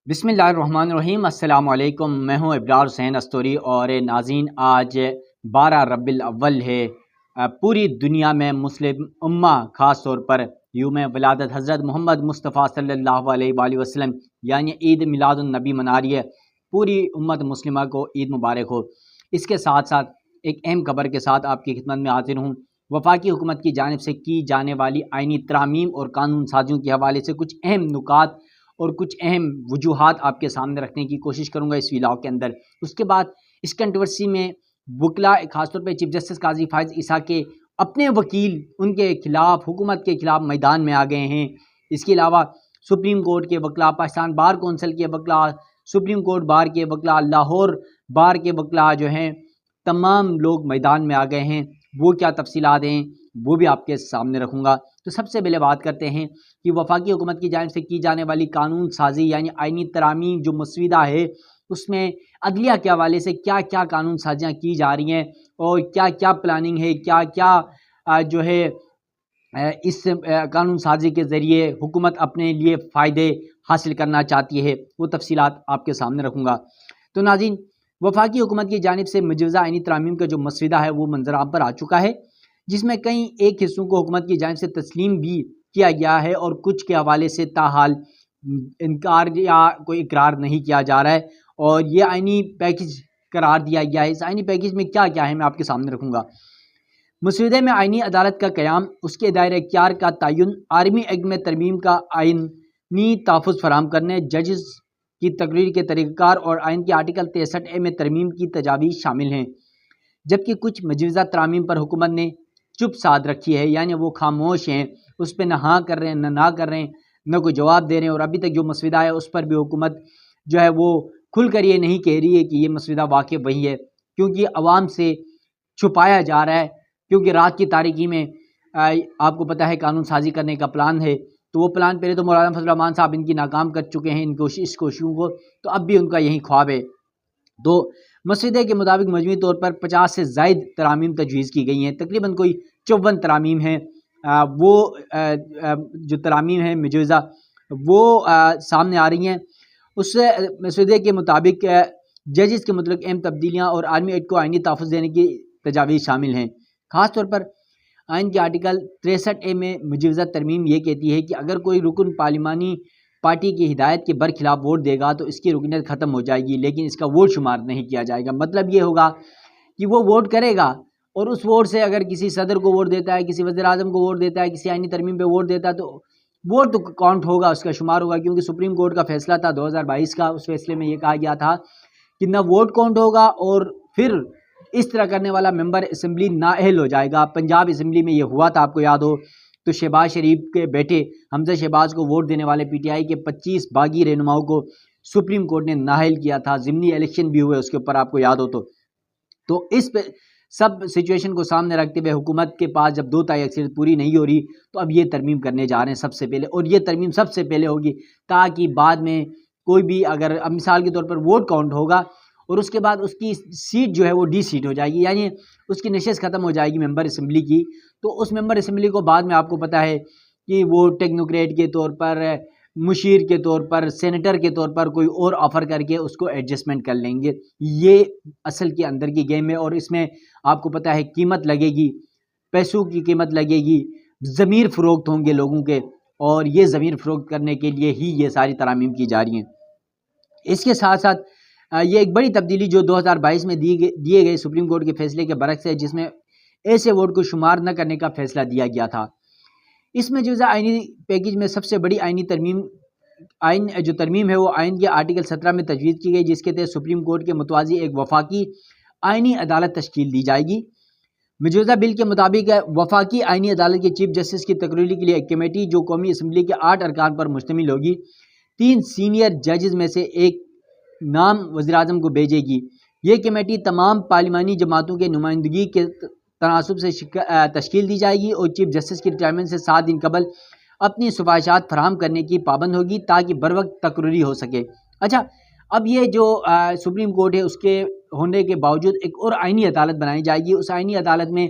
بسم اللہ الرحمن الرحیم۔ السلام علیکم، میں ہوں ابرار حسین استوری۔ اور ناظرین، آج 12 ربیع الاول ہے۔ پوری دنیا میں مسلم امہ خاص طور پر یوم ولادت حضرت محمد مصطفیٰ صلی اللہ علیہ وآلہ وسلم یعنی عید میلاد النبی منا رہی ہے۔ پوری امت مسلمہ کو عید مبارک ہو۔ اس کے ساتھ ساتھ ایک اہم خبر کے ساتھ آپ کی خدمت میں حاضر ہوں۔ وفاقی حکومت کی جانب سے کی جانے والی آئینی ترامیم اور قانون سازیوں کے حوالے سے کچھ اہم نکات اور کچھ اہم وجوہات آپ کے سامنے رکھنے کی کوشش کروں گا اس ویلاگ کے اندر۔ اس کے بعد اس کنٹروورسی میں وکلا، خاص طور پہ چیف جسٹس قاضی فائز عیسیٰ کے اپنے وکیل ان کے خلاف، حکومت کے خلاف میدان میں آ گئے ہیں۔ اس کے علاوہ سپریم کورٹ کے وکلا، پاکستان بار کونسل کے وکلا، سپریم کورٹ بار کے وکلا، لاہور بار کے وکلا جو ہیں، تمام لوگ میدان میں آ گئے ہیں۔ وہ کیا تفصیلات ہیں وہ بھی آپ کے سامنے رکھوں گا۔ تو سب سے پہلے بات کرتے ہیں کہ وفاقی حکومت کی جانب سے کی جانے والی قانون سازی یعنی آئینی ترامیم جو مسودہ ہے، اس میں عدلیہ کے حوالے سے کیا کیا قانون سازیاں کی جا رہی ہیں اور کیا کیا پلاننگ ہے، کیا کیا جو ہے اس قانون سازی کے ذریعے حکومت اپنے لیے فائدے حاصل کرنا چاہتی ہے، وہ تفصیلات آپ کے سامنے رکھوں گا۔ تو ناظرین، وفاقی حکومت کی جانب سے مجوزہ آئینی ترامیم کا جو مسودہ ہے وہ منظر عام پر آ چکا ہے، جس میں کئی ایک حصوں کو حکومت کی جانب سے تسلیم بھی کیا گیا ہے اور کچھ کے حوالے سے تاحال انکار یا کوئی اقرار نہیں کیا جا رہا ہے، اور یہ آئینی پیکج قرار دیا گیا ہے۔ اس آئینی پیکج میں کیا کیا ہے میں آپ کے سامنے رکھوں گا۔ مسودے میں آئینی عدالت کا قیام، اس کے دائرۂ اختیار کا تعین، آرمی ایکٹ میں ترمیم کا آئینی تحفظ فراہم کرنے، ججز کی تقرری کے طریقہ کار اور آئین کے آرٹیکل 63A میں ترمیم کی تجاویز شامل ہیں۔ جبکہ کچھ مجوزہ ترامیم پر حکومت نے چپ سادھ رکھی ہے، یعنی وہ خاموش ہیں، اس پہ نہ ہاں کر رہے ہیں نہ کر رہے ہیں، نہ کوئی جواب دے رہے ہیں۔ اور ابھی تک جو مسودہ ہے اس پر بھی حکومت جو ہے وہ کھل کر یہ نہیں کہہ رہی ہے کہ یہ مسودہ واقع وہی ہے، کیونکہ عوام سے چھپایا جا رہا ہے۔ کیونکہ رات کی تاریکی میں آپ کو پتہ ہے قانون سازی کرنے کا پلان ہے، تو وہ پلان پہلے تو مولانا فضل الرحمان صاحب ان کی ناکام کر چکے ہیں اس کوششوں کو، تو اب بھی ان کا یہی خواب ہے۔ تو مسودے کے مطابق مجموعی طور پر 50 سے زائد ترامیم تجویز کی گئی ہیں۔ تقریباً کوئی 54 ترامیم ہیں۔ وہ جو ترامیم ہیں مجوزہ وہ سامنے آ رہی ہیں۔ اس مسودے کے مطابق ججز کے متعلق اہم تبدیلیاں اور آرمی ایکٹ کو آئینی تحفظ دینے کی تجاویز شامل ہیں۔ خاص طور پر آئین کے آرٹیکل 63A میں مجوزہ ترمیم یہ کہتی ہے کہ اگر کوئی رکن پارلیمانی پارٹی کی ہدایت کے برخلاف ووٹ دے گا تو اس کی رکنیت ختم ہو جائے گی، لیکن اس کا ووٹ شمار نہیں کیا جائے گا۔ مطلب یہ ہوگا کہ وہ ووٹ کرے گا اور اس ووٹ سے اگر کسی صدر کو ووٹ دیتا ہے، کسی وزیر اعظم کو ووٹ دیتا ہے، کسی آئینی ترمیم پہ ووٹ دیتا ہے، تو ووٹ تو کاؤنٹ ہوگا، اس کا شمار ہوگا۔ کیونکہ سپریم کورٹ کا فیصلہ تھا 2022 کا، اس فیصلے میں یہ کہا گیا تھا کہ نہ ووٹ کاؤنٹ ہوگا اور پھر اس طرح کرنے والا ممبر اسمبلی نااہل ہو جائے گا۔ پنجاب اسمبلی میں یہ ہوا تھا، آپ کو یاد ہو، تو شہباز شریف کے بیٹے حمزہ شہباز کو ووٹ دینے والے پی ٹی آئی کے 25 باغی رہنماؤں کو سپریم کورٹ نے نااہل کیا تھا۔ ضمنی الیکشن بھی ہوئے اس کے اوپر، آپ کو یاد ہو تو اس پہ سب سچویشن کو سامنے رکھتے ہوئے حکومت کے پاس جب 2/3 اکثریت پوری نہیں ہو رہی تو اب یہ ترمیم کرنے جا رہے ہیں سب سے پہلے، اور یہ ترمیم سب سے پہلے ہوگی تاکہ بعد میں کوئی بھی اگر اب مثال کے طور پر ووٹ کاؤنٹ ہوگا اور اس کے بعد اس کی سیٹ جو ہے وہ ڈی سیٹ ہو جائے گی، یعنی اس کی نشست ختم ہو جائے گی ممبر اسمبلی کی، تو اس ممبر اسمبلی کو بعد میں آپ کو پتہ ہے کہ وہ ٹیکنوکریٹ کے طور پر، مشیر کے طور پر، سینیٹر کے طور پر کوئی اور آفر کر کے اس کو ایڈجسٹمنٹ کر لیں گے۔ یہ اصل کے اندر کی گیم ہے، اور اس میں آپ کو پتہ ہے قیمت لگے گی، پیسوں کی قیمت لگے گی، ضمیر فروخت ہوں گے لوگوں کے، اور یہ ضمیر فروخت کرنے کے لیے ہی یہ ساری ترامیم کی جا رہی ہیں۔ اس کے ساتھ ساتھ یہ ایک بڑی تبدیلی جو 2022 میں دیے گئے سپریم کورٹ کے فیصلے کے برعکس ہے، جس میں ایسے ووٹ کو شمار نہ کرنے کا فیصلہ دیا گیا تھا۔ اس میں جو آئینی پیکج میں سب سے بڑی آئینی ترمیم ہے وہ آئین کے آرٹیکل 17 میں تجویز کی گئی، جس کے تحت سپریم کورٹ کے متوازی ایک وفاقی آئینی عدالت تشکیل دی جائے گی۔ مجوزہ بل کے مطابق وفاقی آئینی عدالت کے چیف جسٹس کی تقرری کے لیے ایک کمیٹی جو قومی اسمبلی کے 8 ارکان پر مشتمل ہوگی، 3 سینئر ججز میں سے ایک نام وزیر اعظم کو بھیجے گی۔ یہ کمیٹی تمام پارلیمانی جماعتوں کے نمائندگی کے تناسب سے تشکیل دی جائے گی اور چیف جسٹس کی ریٹائرمنٹ سے 7 دن قبل اپنی سفارشات فراہم کرنے کی پابند ہوگی تاکہ بروقت تقرری ہو سکے۔ اچھا، اب یہ جو سپریم کورٹ ہے اس کے ہونے کے باوجود ایک اور آئینی عدالت بنائی جائے گی۔ اس آئینی عدالت میں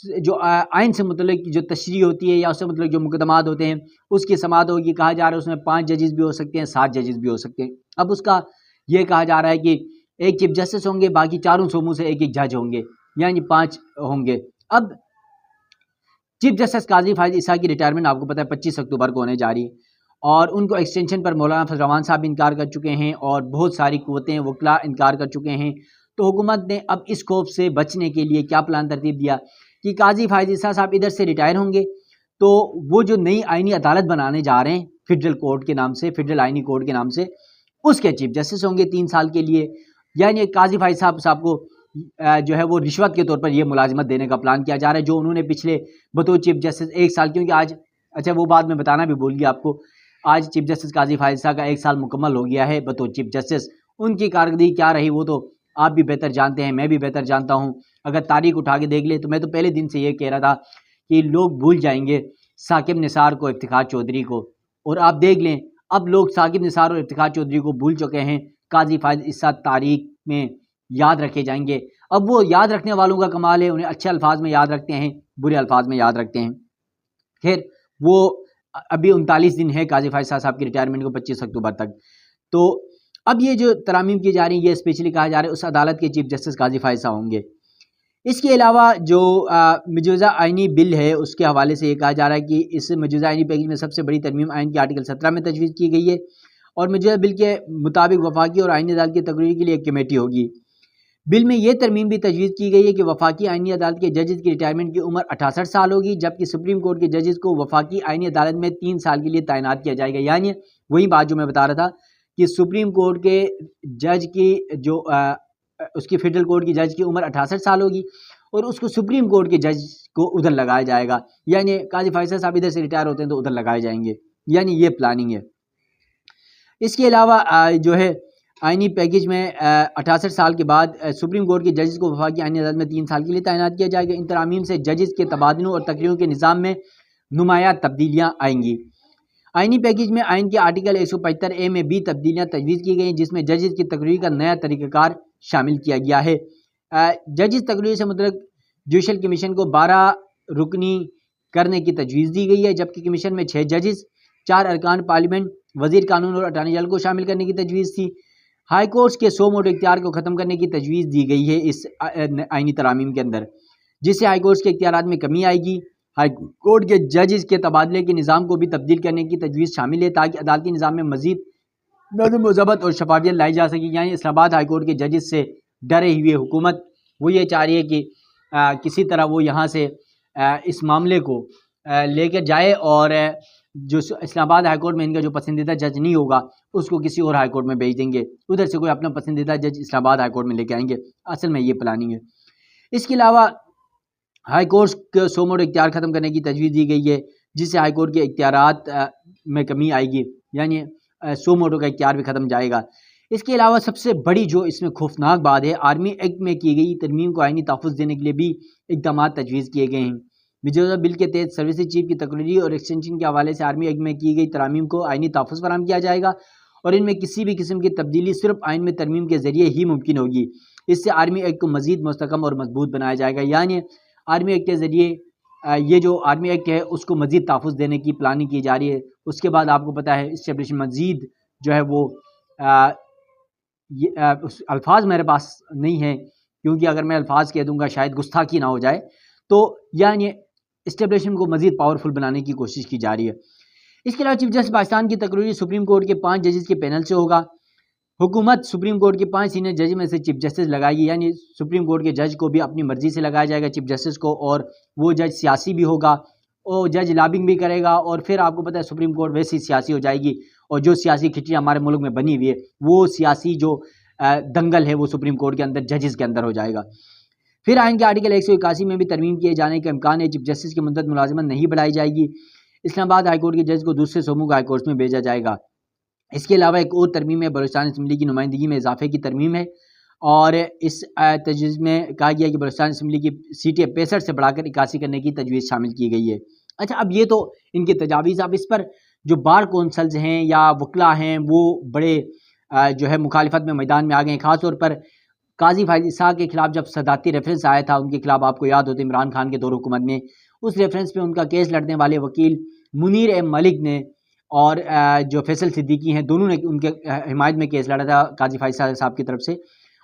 جو آئین سے متعلق جو تشریح ہوتی ہے یا اس سے متعلق جو مقدمات ہوتے ہیں اس کی سماعت ہوگی. کہا جا رہا ہے اس میں 5 ججز بھی ہو سکتے ہیں، 7 ججز بھی ہو سکتے ہیں. اب اس کا یہ کہا جا رہا ہے کہ ایک چیف جسٹس ہوں گے، باقی چاروں صوبوں سے ایک ایک جج ہوں گے، یعنی 5 ہوں گے. اب چیف جسٹس قاضی فائز عیسیٰ کی ریٹائرمنٹ آپ کو پتہ ہے 25 اکتوبر کو ہونے جا رہی ہے، اور ان کو ایکسٹینشن پر مولانا فضل الرحمان صاحب انکار کر چکے ہیں اور بہت ساری قوتیں وکلا انکار کر چکے ہیں. تو حکومت نے اب اس خوف سے بچنے کے لیے کیا پلان ترتیب دیا کہ قاضی فائز عیسیٰ صاحب ادھر سے ریٹائر ہوں گے تو وہ جو نئی آئینی عدالت بنانے جا رہے ہیں فیڈرل کورٹ کے نام سے، فیڈرل آئینی کورٹ کے نام سے، اس کے چیف جسٹس ہوں گے 3 سال کے لیے. یعنی قاضی فائز صاحب کو جو ہے وہ رشوت کے طور پر یہ ملازمت دینے کا پلان کیا جا رہا ہے جو انہوں نے پچھلے بطور چیف جسٹس 1 سال، کیونکہ آج اچھا وہ بات میں بتانا بھی بھول گیا آپ کو، آج چیف جسٹس قاضی فائز صاحب کا 1 سال مکمل ہو گیا ہے بطور چیف جسٹس. ان کی کارکردگی کیا رہی وہ تو آپ بھی بہتر جانتے ہیں، میں بھی بہتر جانتا ہوں. اگر تاریخ اٹھا کے دیکھ لیں تو میں تو پہلے دن سے یہ کہہ رہا تھا کہ لوگ بھول جائیں گے ثاقب نثار کو، افتخار چودھری کو، اور آپ دیکھ لیں اب لوگ ثاقب نثار اور افتخار چودھری کو بھول چکے ہیں. قاضی فائز عیسیٰ تاریخ میں یاد رکھے جائیں گے. اب وہ یاد رکھنے والوں کا کمال ہے، انہیں اچھے الفاظ میں یاد رکھتے ہیں، برے الفاظ میں یاد رکھتے ہیں. خیر وہ ابھی 39 دن ہے قاضی فائز صاحب کی ریٹائرمنٹ کو 25 اکتوبر تک. تو اب یہ جو ترامیم کی جا رہی ہیں یہ اسپیشلی کہا جا رہا ہے اس عدالت کے چیف جسٹس قاضی فائز صاحب ہوں گے. اس کے علاوہ جو مجوزہ آئینی بل ہے اس کے حوالے سے یہ کہا جا رہا ہے کہ اس مجوزہ آئینی پیکج میں سب سے بڑی ترمیم آئین کے آرٹیکل 17 میں تجویز کی گئی ہے، اور مجوزہ بل کے مطابق وفاقی اور آئینی عدالت کی تقرری کے لیے ایک کمیٹی ہوگی. بل میں یہ ترمیم بھی تجویز کی گئی ہے کہ وفاقی آئینی عدالت کے ججز کی ریٹائرمنٹ کی عمر 68 سال ہوگی، جبکہ سپریم کورٹ کے ججز کو وفاقی آئینی عدالت میں 3 سال کے لیے تعینات کیا جائے گا. یعنی وہی بات جو میں بتا رہا تھا کہ سپریم کورٹ کے جج کی جو اس کی فیڈرل کورٹ کی جج کی عمر 68 سال ہوگی اور اس کو سپریم کورٹ کے جج کو ادھر لگایا جائے گا. یعنی قاضی فائز صاحب ادھر سے ریٹائر ہوتے ہیں تو ادھر لگائے جائیں گے، یعنی یہ پلاننگ ہے. اس کے علاوہ جو ہے آئینی پیکج میں 68 سال کے بعد سپریم کورٹ کے ججز کو وفاقی آئینی عدالت میں 3 سال کے لیے تعینات کیا جائے گا. ان ترامیم سے ججز کے تبادلوں اور تقرریوں کے نظام میں نمایاں تبدیلیاں آئیں گی. آئینی پیکج میں آئین کے آرٹیکل 175A میں بھی تبدیلیاں تجویز کی گئیں جس میں ججز کی تقرری کا نیا طریقہ کار شامل کیا گیا ہے. ججز تقرری سے متعلق جوڈیشل کمیشن کو 12 رکنی کرنے کی تجویز دی گئی ہے، جبکہ کمیشن میں 6 ججز، 4 ارکان پارلیمنٹ، وزیر قانون اور اٹارنی جنرل کو شامل کرنے کی تجویز تھی. ہائی کورٹس کے 100 موٹو اختیار کو ختم کرنے کی تجویز دی گئی ہے اس آئینی ترامیم کے اندر، جس سے ہائی کورٹس کے اختیارات میں کمی آئے گی. ہائی کورٹ کے ججز کے تبادلے کے نظام کو بھی تبدیل کرنے کی تجویز شامل ہے تاکہ عدالتی نظام میں مزید نظم و ضبط اور شفافیت لائی جا سکے. یعنی اسلام آباد ہائی کورٹ کے ججز سے ڈرے ہوئے حکومت وہ یہ چاہ رہی ہے کہ کسی طرح وہ یہاں سے اس معاملے کو لے کے جائے اور جو اسلام آباد ہائی کورٹ میں ان کا جو پسندیدہ جج نہیں ہوگا اس کو کسی اور ہائی کورٹ میں بھیج دیں گے، ادھر سے کوئی اپنا پسندیدہ جج اسلام آباد ہائی کورٹ میں لے کے آئیں گے. اصل میں یہ پلاننگ ہے. اس کے علاوہ ہائی کورٹس کے 100 موٹو اختیار ختم کرنے کی تجویز دی گئی ہے جس سے ہائی کورٹ کے اختیارات میں کمی آئے گی، یعنی 100 موٹو کا اختیار بھی ختم جائے گا. اس کے علاوہ سب سے بڑی جو اس میں خوفناک بات ہے، آرمی ایکٹ میں کی گئی ترمیم کو آئینی تحفظ دینے کے لیے بھی اقدامات تجویز کیے گئے ہیں. مجوزہ بل کے تحت سروسز چیف کی تقرری اور ایکسٹینشن کے حوالے سے آرمی ایکٹ میں کی گئی ترامیم کو آئینی تحفظ فراہم کیا جائے گا اور ان میں کسی بھی قسم کی تبدیلی صرف آئین میں ترمیم کے ذریعے ہی ممکن ہوگی. اس سے آرمی ایکٹ کو مزید مستحکم اور مضبوط بنایا جائے گا. یعنی آرمی ایکٹ کے ذریعے یہ جو آرمی ایکٹ ہے اس کو مزید تحفظ دینے کی پلاننگ کی جا رہی ہے. اس کے بعد آپ کو پتہ ہے اسٹیبلشمنٹ مزید جو ہے وہ الفاظ میرے پاس نہیں ہیں کیونکہ اگر میں الفاظ کہہ دوں گا شاید گستاخی نہ ہو جائے، تو یعنی اسٹیبلشمنٹ کو مزید پاورفل بنانے کی کوشش کی جا رہی ہے. اس کے علاوہ چیف جسٹس پاکستان کی تقرری سپریم کورٹ کے 5 ججز کے پینل سے ہوگا. حکومت سپریم کورٹ کے 5 سینئر جج میں سے چیف جسٹس لگائے گی، یعنی سپریم کورٹ کے جج کو بھی اپنی مرضی سے لگایا جائے گا چیف جسٹس کو، اور وہ جج سیاسی بھی ہوگا، وہ جج لابنگ بھی کرے گا، اور پھر آپ کو پتہ ہے سپریم کورٹ ویسی سیاسی ہو جائے گی، اور جو سیاسی کھچڑی ہمارے ملک میں بنی ہوئی ہے وہ سیاسی جو دنگل ہے وہ سپریم کورٹ کے اندر ججز کے اندر ہو جائے گا. پھر آئین کے آرٹیکل 181 میں بھی ترمیم کیے جانے کا امکان ہے. چیف جسٹس کی مدت ملازمت نہیں بڑھائی جائے گی. اسلام آباد ہائی کورٹ کے جج کو دوسرے صوبوں کے ہائی کورٹس میں بھیجا جائے گا. اس کے علاوہ ایک اور ترمیم ہے بلوچستان اسمبلی کی نمائندگی میں اضافے کی ترمیم ہے، اور اس تجویز میں کہا گیا کہ بلوچستان اسمبلی کی سیٹیں 65 سے بڑھا کر 81 کرنے کی تجویز شامل کی گئی ہے. اچھا اب یہ تو ان کی تجاویز، اب اس پر جو بار کونسلز ہیں یا وکلا ہیں وہ بڑے جو ہے مخالفت میں میدان میں آ گئے ہیں. خاص طور پر قاضی فائز اسحاق کے خلاف جب صدارتی ریفرنس آیا تھا ان کے خلاف، آپ کو یاد ہوتا ہے عمران خان کے دور حکومت میں، اس ریفرنس پہ ان کا کیس لڑنے والے وکیل منیر ایم ملک نے اور جو فیصل صدیقی ہیں، دونوں نے ان کے حمایت میں کیس لڑا تھا قاضی فائز صاحب کی طرف سے.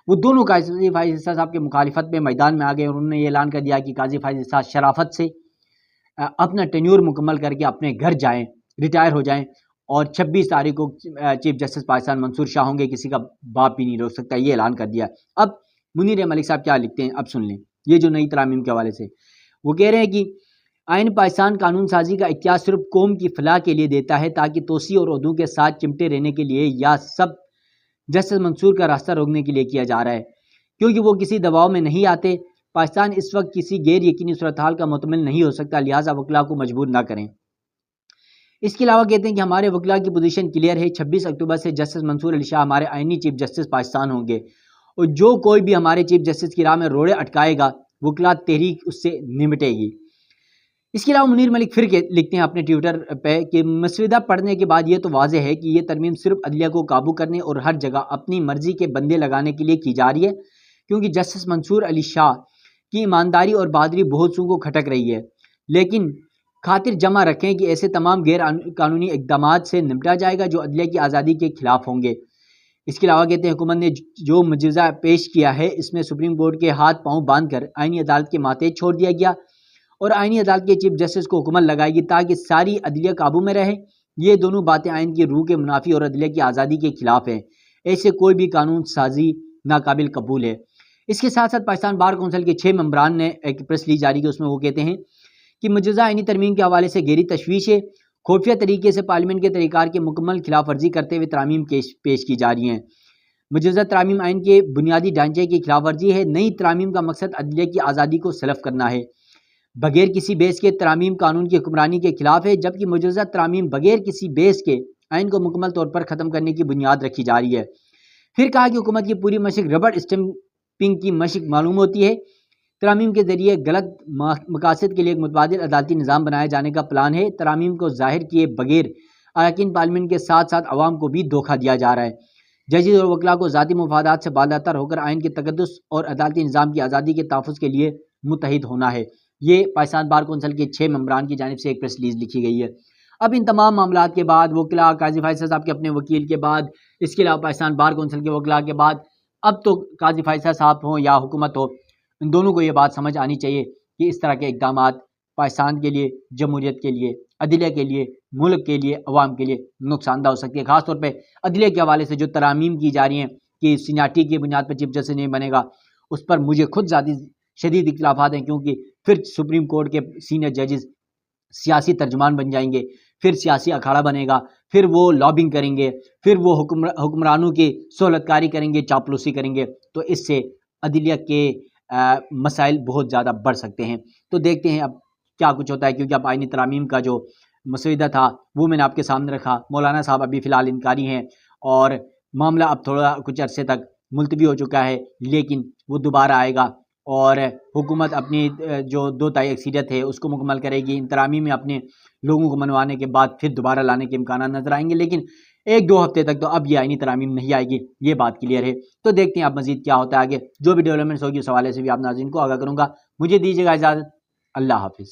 وہ دونوں قاضی فائز صاحب کے مخالفت میں میدان میں آ گئے اور انہوں نے یہ اعلان کر دیا کہ قاضی فائز صاحب شرافت سے اپنا ٹینیور مکمل کر کے اپنے گھر جائیں، ریٹائر ہو جائیں، اور 26 تاریخ کو چیف جسٹس پاکستان منصور شاہ ہوں گے، کسی کا باپ بھی نہیں روک سکتا، یہ اعلان کر دیا. اب منیر ملک صاحب کیا لکھتے ہیں، اب سن لیں. یہ جو نئی ترامیم کے حوالے سے وہ کہہ رہے ہیں کہ آئین پاکستان قانون سازی کا اختیار صرف قوم کی فلاح کے لیے دیتا ہے، تاکہ توسیع اور عہدوں کے ساتھ چمٹے رہنے کے لیے یا سب جسٹس منصور کا راستہ روکنے کے لیے کیا جا رہا ہے، کیونکہ وہ کسی دباؤ میں نہیں آتے. پاکستان اس وقت کسی غیر یقینی صورتحال کا متمل نہیں ہو سکتا، لہٰذا وکلاء کو مجبور نہ کریں. اس کے علاوہ کہتے ہیں کہ ہمارے وکلاء کی پوزیشن کلیئر ہے. 26 اکتوبر سے جسٹس منصور علی شاہ ہمارے آئینی چیف جسٹس پاکستان ہوں گے، اور جو کوئی بھی ہمارے چیف جسٹس کی راہ میں روڑے اٹکائے گا، وکلاء تحریک اس سے نمٹے گی. اس کے علاوہ منیر ملک پھر لکھتے ہیں اپنے ٹویٹر پہ کہ مسودہ پڑھنے کے بعد یہ تو واضح ہے کہ یہ ترمیم صرف عدلیہ کو قابو کرنے اور ہر جگہ اپنی مرضی کے بندے لگانے کے لیے کی جا رہی ہے، کیونکہ جسٹس منصور علی شاہ کی ایمانداری اور بہادری بہت سو کو کھٹک رہی ہے. لیکن خاطر جمع رکھیں کہ ایسے تمام غیر قانونی اقدامات سے نمٹا جائے گا جو عدلیہ کی آزادی کے خلاف ہوں گے. اس کے علاوہ کہتے ہیں حکومت نے جو مجوزہ پیش کیا ہے اس میں سپریم کورٹ کے ہاتھ پاؤں باندھ کر آئینی عدالت کے ماتحت چھوڑ دیا گیا، اور آئینی عدالت کے چیف جسٹس کو حکومت لگائے گی تاکہ ساری عدلیہ قابو میں رہے. یہ دونوں باتیں آئین کی روح کے منافی اور عدلیہ کی آزادی کے خلاف ہیں. ایسے کوئی بھی قانون سازی ناقابل قبول ہے. اس کے ساتھ ساتھ پاکستان بار کونسل کے 6 ممبران نے ایک پریس ریلیز جاری کی، اس میں وہ کہتے ہیں کہ مجوزہ آئینی ترمیم کے حوالے سے گہری تشویش ہے. خفیہ طریقے سے پارلیمنٹ کے طریقہ کار کی مکمل خلاف ورزی کرتے ہوئے ترامیم پیش کی جا رہی ہیں. مجوزہ ترامیم آئین کے بنیادی ڈھانچے کی خلاف ورزی ہے. نئی ترامیم کا مقصد عدلیہ کی آزادی کو سلب کرنا ہے. بغیر کسی بیس کے ترامیم قانون کی حکمرانی کے خلاف ہے، جبکہ مجوزہ ترامیم بغیر کسی بیس کے آئین کو مکمل طور پر ختم کرنے کی بنیاد رکھی جا رہی ہے. پھر کہا کہ حکومت کی پوری مشق ربڑ اسٹمپنگ کی مشق معلوم ہوتی ہے. ترامیم کے ذریعے غلط مقاصد کے لیے ایک متبادل عدالتی نظام بنائے جانے کا پلان ہے. ترامیم کو ظاہر کیے بغیر اراکین پارلیمنٹ کے ساتھ ساتھ عوام کو بھی دھوکہ دیا جا رہا ہے. ججز اور وکلاء کو ذاتی مفادات سے بالاتر ہو کر آئین کے تقدس اور عدالتی نظام کی آزادی کے تحفظ کے لیے متحد ہونا ہے. یہ پاکستان بار کونسل کے 6 ممبران کی جانب سے ایک پریس ریلیز لکھی گئی ہے. اب ان تمام معاملات کے بعد وکلاء، قاضی فائز صاحب کے اپنے وکیل کے بعد، اس کے علاوہ پاکستان بار کونسل کے وکلاء کے بعد، اب تو قاضی فائز صاحب ہوں یا حکومت ہو، ان دونوں کو یہ بات سمجھ آنی چاہیے کہ اس طرح کے اقدامات پاکستان کے لیے، جمہوریت کے لیے، عدلیہ کے لیے، ملک کے لیے، عوام کے لیے نقصان دہ ہو سکتی ہے. خاص طور پہ عدلیہ کے حوالے سے جو ترامیم کی جا رہی ہیں کہ سینیارٹی کی بنیاد پر چیف جسٹس نہیں بنے گا، اس پر مجھے خود ذاتی شدید اختلافات ہیں، کیونکہ پھر سپریم کورٹ کے سینئر ججز سیاسی ترجمان بن جائیں گے، پھر سیاسی اکھاڑا بنے گا، پھر وہ لابنگ کریں گے، پھر وہ حکمرانوں کی سہولت کاری کریں گے، چاپلوسی کریں گے. تو اس سے عدلیہ کے مسائل بہت زیادہ بڑھ سکتے ہیں. تو دیکھتے ہیں اب کیا کچھ ہوتا ہے، کیونکہ اب آئینی ترامیم کا جو مسودہ تھا وہ میں نے آپ کے سامنے رکھا. مولانا صاحب ابھی فی الحال انکاری ہیں اور معاملہ اب تھوڑا کچھ عرصے تک ملتوی ہو چکا ہے، لیکن وہ دوبارہ آئے گا اور حکومت اپنی جو 2 تہائی اکثریت ہے اس کو مکمل کرے گی. ان ترامیم میں اپنے لوگوں کو منوانے کے بعد پھر دوبارہ لانے کے امکانات نظر آئیں گے، لیکن 1-2 ہفتے تک تو اب یہ آئینی ترامیم نہیں آئے گی، یہ بات کلیئر ہے. تو دیکھتے ہیں اب مزید کیا ہوتا ہے آگے. جو بھی ڈیولپمنٹس ہوگی اس حوالے سے بھی آپ ناظرین کو آگاہ کروں گا. مجھے دیجیے گا اجازت. اللہ حافظ.